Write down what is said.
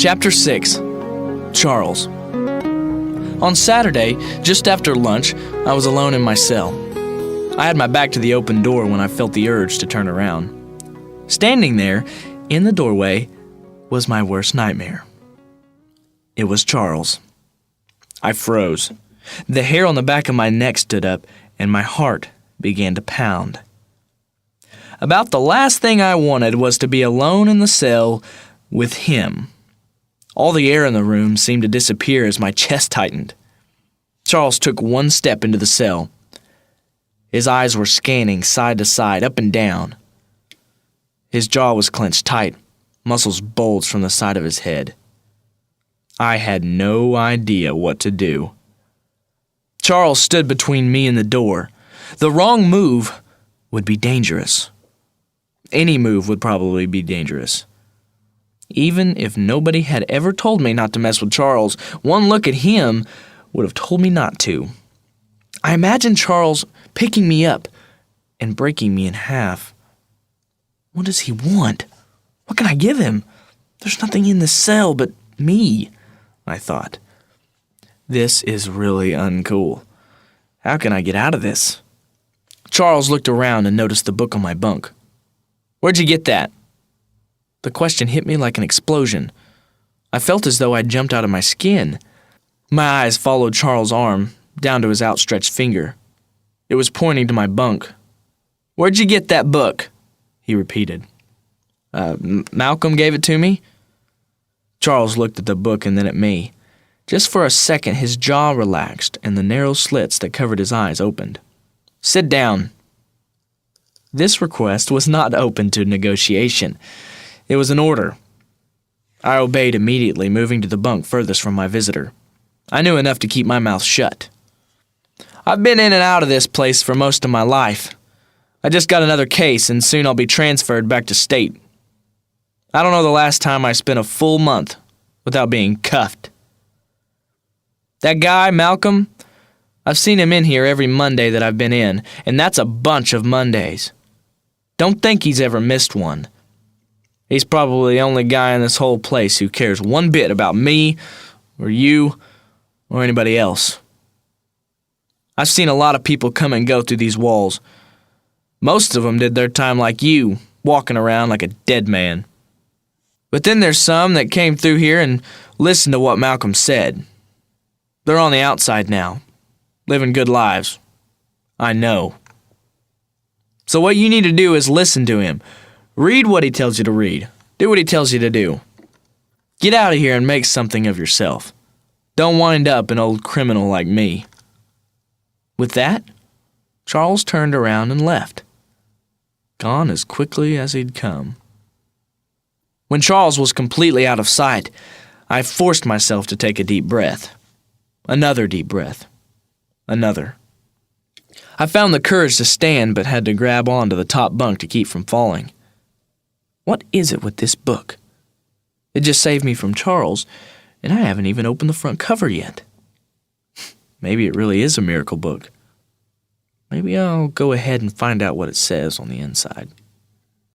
Chapter 6. Charles. On Saturday, just after lunch, I was alone in my cell. I had my back to the open door when I felt the urge to turn around. Standing there, in the doorway, was my worst nightmare. It was Charles. I froze. The hair on the back of my neck stood up, and my heart began to pound. About the last thing I wanted was to be alone in the cell with him. All the air in the room seemed to disappear as my chest tightened. Charles took one step into the cell. His eyes were scanning side to side, up and down. His jaw was clenched tight, muscles bulged from the side of his head. I had no idea what to do. Charles stood between me and the door. The wrong move would be dangerous. Any move would probably be dangerous. Even if nobody had ever told me not to mess with Charles, one look at him would have told me not to. I imagined Charles picking me up and breaking me in half. What does he want? What can I give him? There's nothing in this cell but me, I thought. This is really uncool. How can I get out of this? Charles looked around and noticed the book on my bunk. Where'd you get that? The question hit me like an explosion. I felt as though I'd jumped out of my skin. My eyes followed Charles' arm down to his outstretched finger. It was pointing to my bunk. Where'd you get that book? He repeated. Malcolm gave it to me? Charles looked at the book and then at me. Just for a second, his jaw relaxed and the narrow slits that covered his eyes opened. Sit down. This request was not open to negotiation. It was an order. I obeyed immediately, moving to the bunk furthest from my visitor. I knew enough to keep my mouth shut. I've been in and out of this place for most of my life. I just got another case, and soon I'll be transferred back to state. I don't know the last time I spent a full month without being cuffed. That guy, Malcolm, I've seen him in here every Monday that I've been in, and that's a bunch of Mondays. Don't think he's ever missed one. He's probably the only guy in this whole place who cares one bit about me, or you, or anybody else. I've seen a lot of people come and go through these walls. Most of them did their time like you, walking around like a dead man. But then there's some that came through here and listened to what Malcolm said. They're on the outside now, living good lives. I know. So what you need to do is listen to him. Read what he tells you to read. Do what he tells you to do. Get out of here and make something of yourself. Don't wind up an old criminal like me. With that, Charles turned around and left, gone as quickly as he'd come. When Charles was completely out of sight, I forced myself to take a deep breath. Another deep breath. Another. I found the courage to stand but had to grab onto the top bunk to keep from falling. What is it with this book? It just saved me from Charles, and I haven't even opened the front cover yet. Maybe it really is a miracle book. Maybe I'll go ahead and find out what it says on the inside.